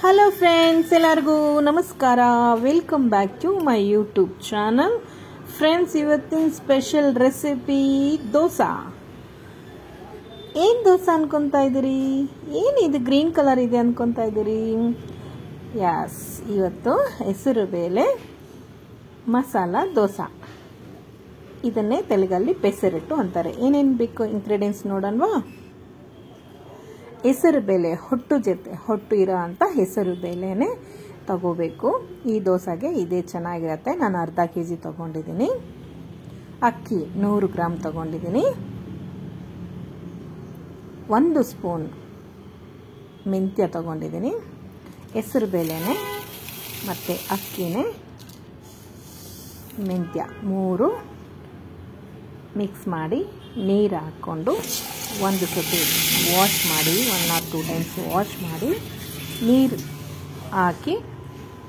Hello friends, ಎಲ್ಲರಿಗೂ ನಮಸ್ಕಾರ. Welcome back to my YouTube channel. Friends, ಇವತ್ತಿನ ಸ್ಪೆಷಲ್ ರೆಸಿಪಿ ದೋಸಾ. ಏನು ದೋಸಾ ಅನ್ಕೊತಾ ಇದ್ದೀರಿ? ಏನಿದು ಗ್ರೀನ್ ಕಲರ್ ಇದೆ ಅನ್ಕೊತಾ ಇದ್ದೀರಿ? ಯಾಸ್, ಇವತ್ತು ಹೆಸರು ಬೇಳೆ ಮಸಾಲ ದೋಸಾ, ಇದನ್ನೇ ತೆಲುಗಲ್ಲಿ ಪೆಸರಟ್ಟು ಅಂತಾರೆ. ಏನೇನು ಬೇಕು ಇಂಗ್ರೀಡಿಯೆಂಟ್ಸ್ ನೋಡೋಣವಾ? ಹೆಸರು ಬೇಳೆ, ಹೊಟ್ಟು ಇರೋ ಅಂಥ ಹೆಸರು ಬೇಳೆನೇ ತಗೋಬೇಕು. ಈ ದೋಸೆಗೆ ಇದೇ ಚೆನ್ನಾಗಿರುತ್ತೆ. ನಾನು ಅರ್ಧ kg ತಗೊಂಡಿದ್ದೀನಿ. ಅಕ್ಕಿ 100 ಗ್ರಾಮ್ ತಗೊಂಡಿದ್ದೀನಿ. 1 ಸ್ಪೂನ್ ಮೆಂತ್ಯ ತಗೊಂಡಿದ್ದೀನಿ. ಹೆಸರು ಬೇಳೆನೆ ಮತ್ತು ಅಕ್ಕಿನೇ ಮೆಂತ್ಯ 3 ಮಿಕ್ಸ್ ಮಾಡಿ ನೀರು ಹಾಕ್ಕೊಂಡು ಒಂದು ಸತಿ ವಾಶ್ ಮಾಡಿ, 1 or 2 ಟೈಮ್ಸ್ ವಾಶ್ ಮಾಡಿ ನೀರು ಹಾಕಿ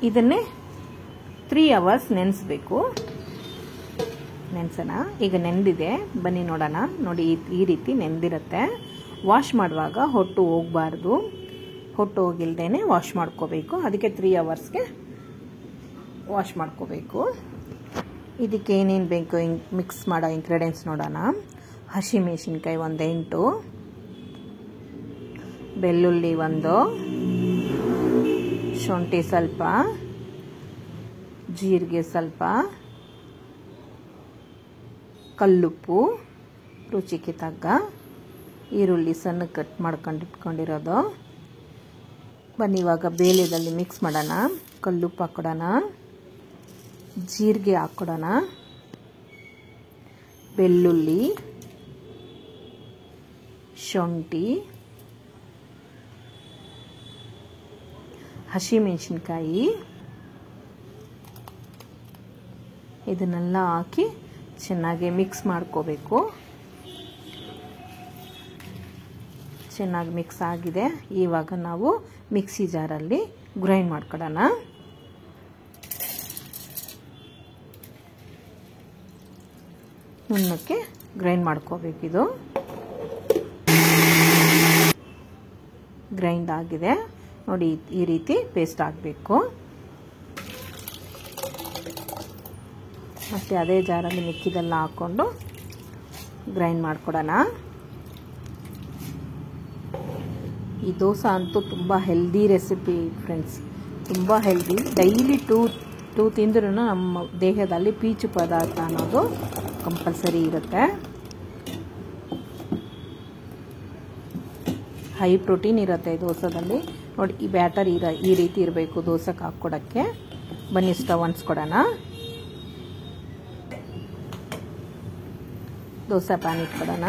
ಇದನ್ನೇ 3 hours ನೆನೆಸಬೇಕು. ನೆನೆಸೋಣ. ಈಗ ನೆಂದಿದೆ, ಬನ್ನಿ ನೋಡೋಣ. ನೋಡಿ, ಈ ರೀತಿ ನೆಂದಿರುತ್ತೆ. ವಾಶ್ ಮಾಡುವಾಗ ಹೊಟ್ಟು ಹೋಗಬಾರ್ದು. ಹೊಟ್ಟು ಹೋಗಿಲ್ದೇನೆ ವಾಶ್ ಮಾಡ್ಕೋಬೇಕು. ಅದಕ್ಕೆ 3 hours ವಾಶ್ ಮಾಡ್ಕೋಬೇಕು. ಇದಕ್ಕೆ ಏನೇನು ಬೇಕು ಮಿಕ್ಸ್ ಮಾಡೋ ಇಂಗ್ರೀಡಿಯೆಂಟ್ಸ್ ನೋಡೋಣ. ಹಸಿಮೆಣಸಿನ್ಕಾಯಿ 8, ಬೆಳ್ಳುಳ್ಳಿ 1, ಶುಂಠಿ ಸ್ವಲ್ಪ, ಜೀರಿಗೆ ಸ್ವಲ್ಪ, ಕಲ್ಲುಪ್ಪು ರುಚಿಗೆ ತಗ್ಗ, ಈರುಳ್ಳಿ ಸಣ್ಣ ಕಟ್ ಮಾಡ್ಕೊಂಡು ಇಟ್ಕೊಂಡಿರೋದು. ಬನ್ನಿ ಇವಾಗ ಬೇಳೆದಲ್ಲಿ ಮಿಕ್ಸ್ ಮಾಡೋಣ. ಕಲ್ಲುಪ್ಪು ಹಾಕ್ಕೊಡೋಣ, ಜೀರಿಗೆ ಹಾಕ್ಕೊಡೋಣ, ಬೆಳ್ಳುಳ್ಳಿ, ಶುಂಠಿ, ಹಸಿಮೆಣಸಿನ್ಕಾಯಿ ಇದನ್ನೆಲ್ಲ ಹಾಕಿ ಚೆನ್ನಾಗಿ ಮಿಕ್ಸ್ ಮಾಡ್ಕೋಬೇಕು. ಚೆನ್ನಾಗಿ ಮಿಕ್ಸ್ ಆಗಿದೆ. ಇವಾಗ ನಾವು ಮಿಕ್ಸಿ ಜಾರಲ್ಲಿ ಗ್ರೈಂಡ್ ಮಾಡ್ಕೊಳ್ಳೋಣ. ನುಣ್ಣಕ್ಕೆ ಗ್ರೈಂಡ್ ಮಾಡ್ಕೋಬೇಕಿದು. ಗ್ರೈಂಡ್ ಆಗಿದೆ ನೋಡಿ, ಈ ರೀತಿ ಪೇಸ್ಟ್ ಆಗಬೇಕು. ಮತ್ತು ಅದೇ ಜಾರಲ್ಲಿ ಮಿಕ್ಕಿದೆಲ್ಲ ಹಾಕ್ಕೊಂಡು ಗ್ರೈಂಡ್ ಮಾಡ್ಕೊಡೋಣ. ಈ ದೋಸೆ ಅಂತೂ ತುಂಬ ಹೆಲ್ದಿ ರೆಸಿಪಿ ಫ್ರೆಂಡ್ಸ್, ತುಂಬ ಹೆಲ್ದಿ. ಡೈಲಿ ಟೂ ತಿಂದ್ರೂ ನಮ್ಮ ದೇಹದಲ್ಲಿ ಪೀಚು ಪದಾರ್ಥ ಅನ್ನೋದು ಕಂಪಲ್ಸರಿ ಇರುತ್ತೆ. ಹೈ ಪ್ರೋಟೀನ್ ಇರುತ್ತೆ ಈ ದೋಸೆದಲ್ಲಿ. ನೋಡಿ, ಈ ಬ್ಯಾಟರ್ ಈ ರೀತಿ ಇರಬೇಕು ದೋಸೆಗೆ ಹಾಕ್ಕೊಡೋಕ್ಕೆ. ಬನ್ನಿ ಸ್ಟವ್ ಅಂಟಿಸ್ಕೊಡೋಣ. ದೋಸೆ ಪ್ಯಾನ್ ಇಟ್ಕೊಡೋಣ.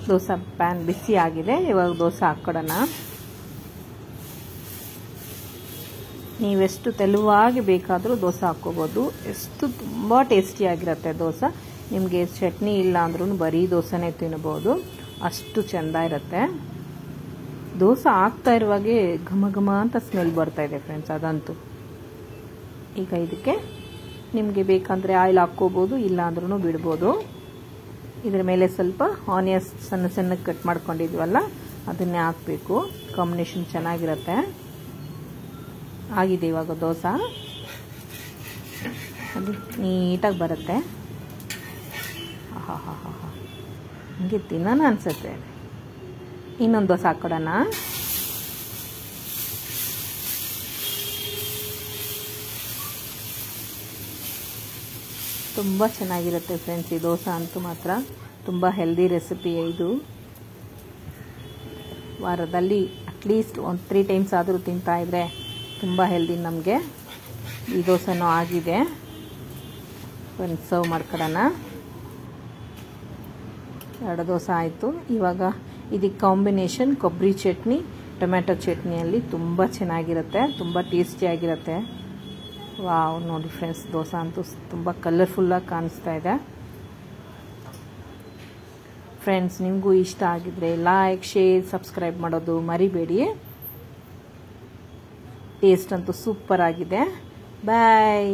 ದೋಸೆ ಪ್ಯಾನ್ ಬಿಸಿ ಆಗಿದೆ. ಇವಾಗ ದೋಸೆ ಹಾಕ್ಕೊಡೋಣ. ನೀವೆಷ್ಟು ತೆಳುವಾಗಿ ಬೇಕಾದರೂ ದೋಸೆ ಹಾಕ್ಕೋಬೋದು. ತುಂಬ ಟೇಸ್ಟಿಯಾಗಿರುತ್ತೆ ದೋಸೆ. ನಿಮಗೆ ಚಟ್ನಿ ಇಲ್ಲ ಅಂದ್ರೂ ಬರೀ ದೋಸೆನೇ ತಿನ್ಬೋದು, ಅಷ್ಟು ಚೆಂದ ಇರುತ್ತೆ. ದೋಸೆ ಹಾಕ್ತಾ ಇರುವಾಗೆ ಘಮ ಘಮ ಅಂತ ಸ್ಮೆಲ್ ಬರ್ತಾ ಇದೆ ಫ್ರೆಂಡ್ಸ್, ಅದಂತೂ. ಈಗ ಇದಕ್ಕೆ ನಿಮಗೆ ಬೇಕಂದರೆ ಆಯಿಲ್ ಹಾಕ್ಕೋಬೋದು, ಇಲ್ಲ ಅಂದ್ರೂ ಬಿಡ್ಬೋದು. ಇದರ ಮೇಲೆ ಸ್ವಲ್ಪ ಆನಿಯನ್ಸ್ ಸಣ್ಣ ಸಣ್ಣಕ್ಕೆ ಕಟ್ ಮಾಡ್ಕೊಂಡಿದ್ವಲ್ಲ, ಅದನ್ನೇ ಹಾಕಬೇಕು. ಕಾಂಬಿನೇಷನ್ ಚೆನ್ನಾಗಿರುತ್ತೆ. ಆಗಿದೆ ಇವಾಗ ದೋಸೆ. ಅದು ನೀಟಾಗಿ ಬರುತ್ತೆ. ಹಾ ಹಂಗೆ ತಿನ್ನೋಣ ಅನಿಸುತ್ತೆ. ಇನ್ನೊಂದು ದೋಸೆ ಹಾಕ್ಕೊಡೋಣ. ತುಂಬ ಚೆನ್ನಾಗಿರುತ್ತೆ ಫ್ರೆಂಡ್ಸ್ ಈ ದೋಸೆ ಅಂತೂ ಮಾತ್ರ. ತುಂಬ ಹೆಲ್ದಿ ರೆಸಿಪಿ ಇದು. ವಾರದಲ್ಲಿ ಅಟ್ಲೀಸ್ಟ್ 3 ಟೈಮ್ಸ್ ಆದರೂ ತಿಂತಾಯಿದ್ರೆ ತುಂಬ ಹೆಲ್ದಿ ನಮಗೆ. ಈ ದೋಸೆನೂ ಆಗಿದೆ. ಒಂದು ಸರ್ವ್ ಮಾಡ್ಕೊಳ್ಳೋಣ. 2 ದೋಸೆ ಆಯಿತು. ಇವಾಗ ಇದಕ್ಕೆ ಕಾಂಬಿನೇಷನ್ ಕೊಬ್ಬರಿ ಚಟ್ನಿ, ಟೊಮೆಟೊ ಚಟ್ನಿಯಲ್ಲಿ ತುಂಬ ಚೆನ್ನಾಗಿರುತ್ತೆ, ತುಂಬ ಟೇಸ್ಟಿಯಾಗಿರುತ್ತೆ. ವಾವ್, ನೋಡಿ ಫ್ರೆಂಡ್ಸ್, ದೋಸೆ ಅಂತೂ ತುಂಬ ಕಲರ್ಫುಲ್ಲಾಗಿ ಕಾಣಿಸ್ತಾ ಇದೆ. ಫ್ರೆಂಡ್ಸ್, ನಿಮಗೂ ಇಷ್ಟ ಆಗಿದ್ರೆ ಲೈಕ್, ಶೇರ್, ಸಬ್ಸ್ಕ್ರೈಬ್ ಮಾಡೋದು ಮರಿಬೇಡಿ. ಟೇಸ್ಟ್ ಅಂತೂ ಸೂಪರ್ ಆಗಿದೆ. ಬಾಯ್.